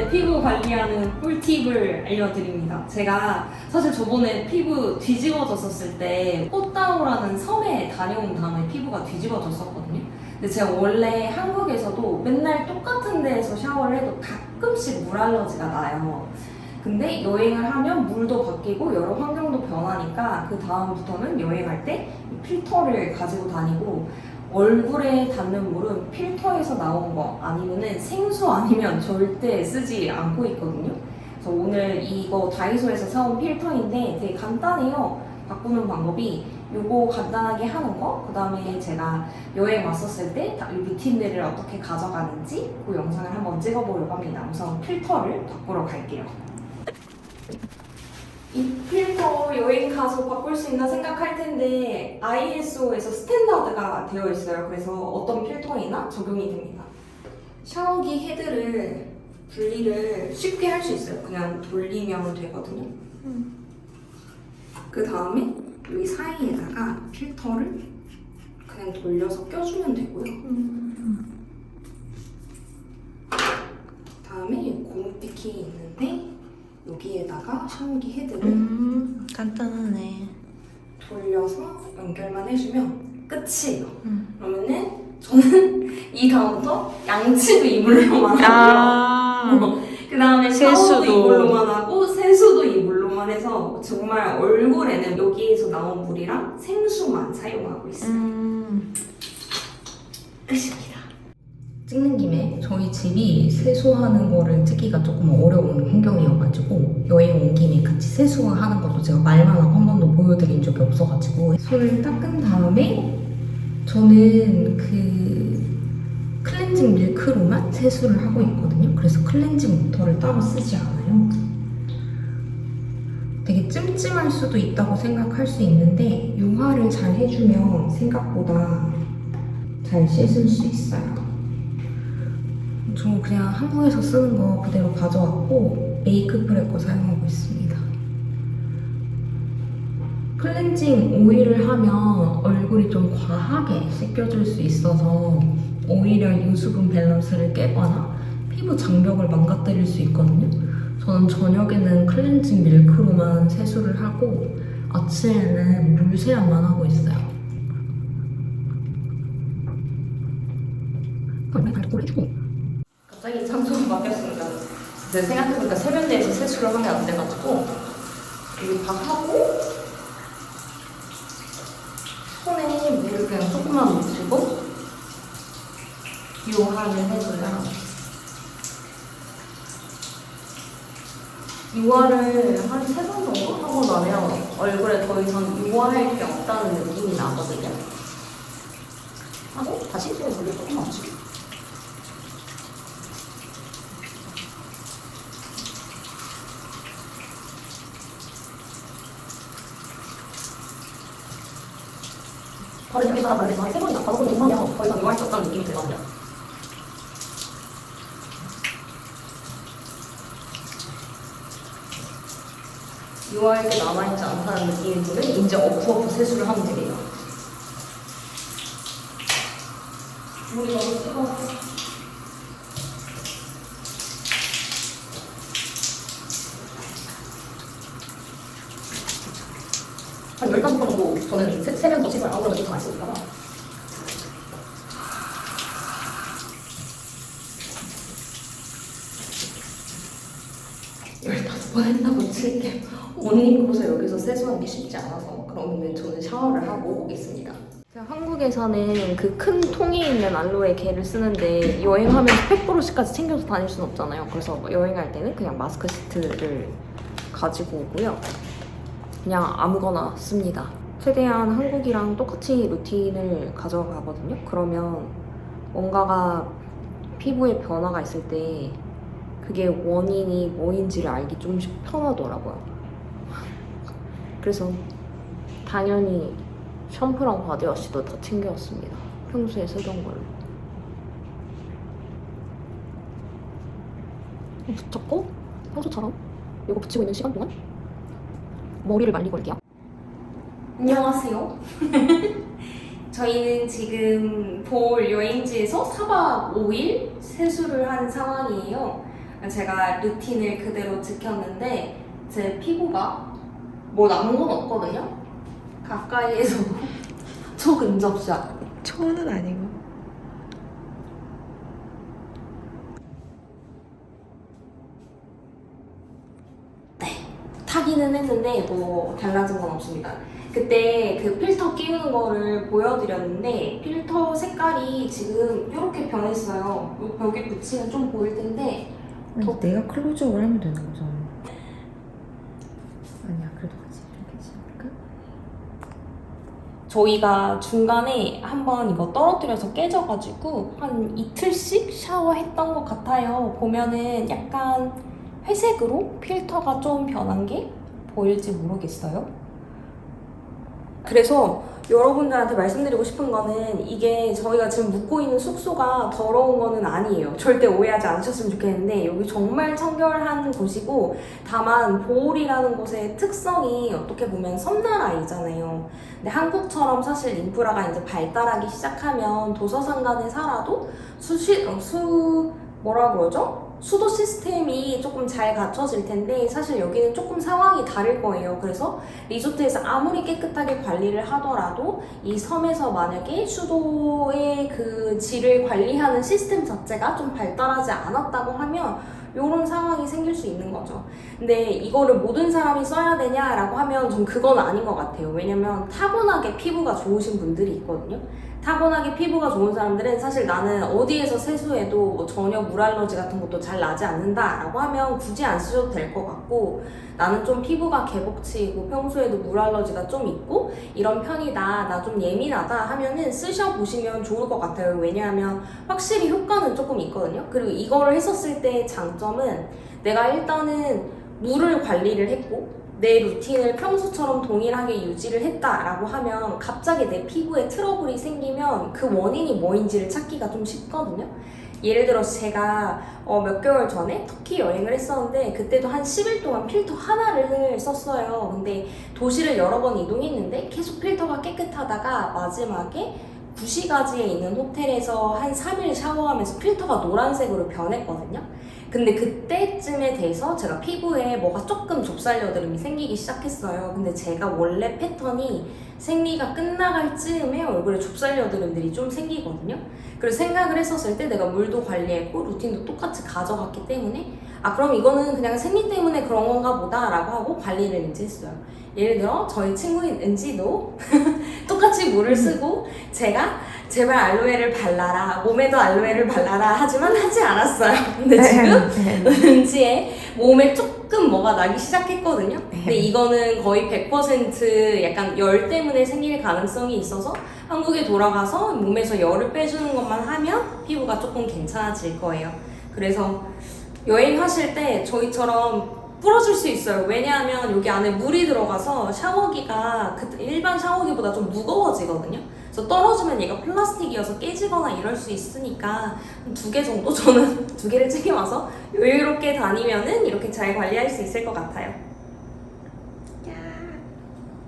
제 피부 관리하는 꿀팁을 알려드립니다. 제가 사실 저번에 피부 뒤집어졌었을 때 꽃다오라는 섬에 다녀온 다음에 피부가 뒤집어졌었거든요. 근데 제가 원래 한국에서도 맨날 똑같은 데에서 샤워를 해도 가끔씩 물 알러지가 나요. 근데 여행을 하면 물도 바뀌고 여러 환경도 변하니까 그 다음부터는 여행할 때 필터를 가지고 다니고 얼굴에 닿는 물은 필터에서 나온 거 아니면은 생수 아니면 절대 쓰지 않고 있거든요. 그래서 오늘 이거 다이소에서 사온 필터인데 되게 간단해요. 바꾸는 방법이 요거 간단하게 하는 거, 그 다음에 제가 여행 왔었을 때 루틴들을 어떻게 가져가는지 그 영상을 한번 찍어보려고 합니다. 우선 필터를 바꾸러 갈게요. 이 필터 여행 가서 바꿀 수 있나 생각할 텐데 ISO에서 스탠다드가 되어 있어요. 그래서 어떤 필터이나 적용이 됩니다. 샤워기 헤드를 분리를 쉽게 할 수 있어요. 그냥 돌리면 되거든요. 그 다음에 여기 사이에다가 필터를 그냥 돌려서 껴주면 되고요. 다음에 고무피키 있는데 여기에다가 샤워기 헤드를 간단하네. 돌려서 연결만 해주면 끝이에요. 그러면은 저는 이 다음부터 양치도 이물로만 하고요. 그 다음에 샤워도 세수도. 이물로만 하고 세수도 이물로만 해서 정말 얼굴에는 여기에서 나온 물이랑 생수만 사용하고 있어요. 끝입니다. 찍는 김에 저희 집이 세수하는 거를 찍기가 조금 어려운 환경이어가지고 여행 온 김에 같이 세수하는 것도 제가 말만 하고 한 번도 보여드린 적이 없어가지고 손을 닦은 다음에 저는 그 클렌징 밀크로만 세수를 하고 있거든요. 그래서 클렌징 워터를 따로 쓰지 않아요. 되게 찜찜할 수도 있다고 생각할 수 있는데 유화를 잘 해주면 생각보다 잘 씻을 수 있어요. 저 그냥 한국에서 쓰는 거 그대로 가져왔고 메이크 프레거 사용하고 있습니다. 클렌징 오일을 하면 얼굴이 좀 과하게 씻겨줄 수 있어서 오히려 유수분 밸런스를 깨거나 피부 장벽을 망가뜨릴 수 있거든요. 저는 저녁에는 클렌징 밀크로만 세수를 하고 아침에는 물 세안만 하고 있어요. 발톱을 해주고 갑자기 장소가 바뀌었습니다. 근데 생각해보니까 세면대에서 세수를 하면 안 돼가지고 여기 다 하고 손에 물을 그냥 조금만 묻히고 유화를 해줘요. 유화를 한 3번 정도 하고 나면 얼굴에 더 이상 유화할 게 없다는 느낌이 나거든요. 하고 다시 손에 물을 조금 묻히고 바로 여기서 말해서 한 3번이나 5번 정도면 더 이상 유화할 게 없다는 느낌이 들거든요. 유화할 게 남아있지 않다는 느낌이 들면 이제 어프어프 세수를 하면 되겠네요. 물이 너무 뜨거워. 한 15번 정도 저는 세면 더 씻어요. 아무래도 더 많이 쓰니까. 번 했다고 칠게요. 옷 입고서 여기서 세수하는 게 쉽지 않아서 그러면 저는 샤워를 하고 있습니다. 제가 한국에서는 그 큰 통이 있는 알로에 겔을 쓰는데 여행하면 100%씩까지 챙겨서 다닐 수는 없잖아요. 그래서 여행할 때는 그냥 마스크 시트를 가지고 오고요. 그냥 아무거나 씁니다. 최대한 한국이랑 똑같이 루틴을 가져가거든요. 그러면 뭔가가 피부에 변화가 있을 때 그게 원인이 뭐인지를 알기 조금씩 편하더라고요. 그래서 당연히 샴푸랑 바디워시도 다 챙겨왔습니다. 평소에 쓰던 걸로. 붙였고 평소처럼 이거 붙이고 있는 시간 동안 머리를 말리고 올게요. 안녕하세요. 저희는 지금 볼 여행지에서 4박 5일 세수를 한 상황이에요. 제가 루틴을 그대로 지켰는데 제 피부가 뭐 남은 건 없거든요. 가까이에서도 초근접샷. 초는 아니고. 타기는 했는데 뭐 달라진 건 없습니다. 그때 그 필터 끼우는 거를 보여드렸는데 필터 색깔이 지금 이렇게 변했어요. 요 벽에 붙이면 좀 보일 텐데 아니, 내가 클로즈업을 하면 되는 거잖아. 아니야, 그래도 같이 이렇게 찍을까? 저희가 중간에 한번 이거 떨어뜨려서 깨져가지고 한 이틀씩 샤워했던 것 같아요. 보면은 약간 회색으로 필터가 좀 변한 게 보일지 모르겠어요. 그래서 여러분들한테 말씀드리고 싶은 거는 이게 저희가 지금 묵고 있는 숙소가 더러운 거는 아니에요. 절대 오해하지 않으셨으면 좋겠는데 여기 정말 청결한 곳이고 다만 보홀이라는 곳의 특성이 어떻게 보면 섬나라이잖아요. 근데 한국처럼 사실 인프라가 이제 발달하기 시작하면 도서상관에 살아도 뭐라 그러죠? 수도 시스템이 조금 잘 갖춰질 텐데 사실 여기는 조금 상황이 다를 거예요. 그래서 리조트에서 아무리 깨끗하게 관리를 하더라도 이 섬에서 만약에 수도의 그 질을 관리하는 시스템 자체가 좀 발달하지 않았다고 하면 이런 상황이 생길 수 있는 거죠. 근데 이거를 모든 사람이 써야 되냐라고 하면 좀 그건 아닌 것 같아요. 왜냐면 타고나게 피부가 좋으신 분들이 있거든요. 타고나게 피부가 좋은 사람들은 사실 나는 어디에서 세수해도 뭐 전혀 물 알러지 같은 것도 잘 나지 않는다 라고 하면 굳이 안 쓰셔도 될 것 같고 나는 좀 피부가 개복치이고 평소에도 물 알러지가 좀 있고 이런 편이다 나 좀 예민하다 하면은 쓰셔보시면 좋을 것 같아요. 왜냐하면 확실히 효과는 조금 있거든요. 그리고 이거를 했었을 때의 장점은 내가 일단은 물을 관리를 했고 내 루틴을 평소처럼 동일하게 유지를 했다라고 하면 갑자기 내 피부에 트러블이 생기면 그 원인이 뭐인지를 찾기가 좀 쉽거든요. 예를 들어서 제가 몇 개월 전에 터키 여행을 했었는데 그때도 한 10일 동안 필터 하나를 썼어요. 근데 도시를 여러 번 이동했는데 계속 필터가 깨끗하다가 마지막에 구시가지에 있는 호텔에서 한 3일 샤워하면서 필터가 노란색으로 변했거든요. 근데 그때쯤에 돼서 제가 피부에 뭐가 조금 좁쌀여드름이 생기기 시작했어요. 근데 제가 원래 패턴이 생리가 끝나갈 즈음에 얼굴에 좁쌀여드름들이 좀 생기거든요. 그래서 생각을 했었을 때 내가 물도 관리했고 루틴도 똑같이 가져갔기 때문에 그럼 이거는 그냥 생리 때문에 그런 건가 보다 라고 하고 관리를 이제 했어요. 예를 들어 저희 친구인 은지도 똑같이 물을 쓰고 제가 제발 알로에를 발라라 몸에도 알로에를 발라라 하지만 하지 않았어요. 근데 지금 은지의 몸에 조금 뭐가 나기 시작했거든요. 근데 이거는 거의 100% 약간 열 때문에 생길 가능성이 있어서 한국에 돌아가서 몸에서 열을 빼주는 것만 하면 피부가 조금 괜찮아질 거예요. 그래서 여행하실 때 저희처럼 부러질 수 있어요. 왜냐하면 여기 안에 물이 들어가서 샤워기가 일반 샤워기보다 좀 무거워지거든요. 그래서 떨어지면 얘가 플라스틱이어서 깨지거나 이럴 수 있으니까 2개 정도 저는 2개를 챙겨와서 여유롭게 다니면은 이렇게 잘 관리할 수 있을 것 같아요.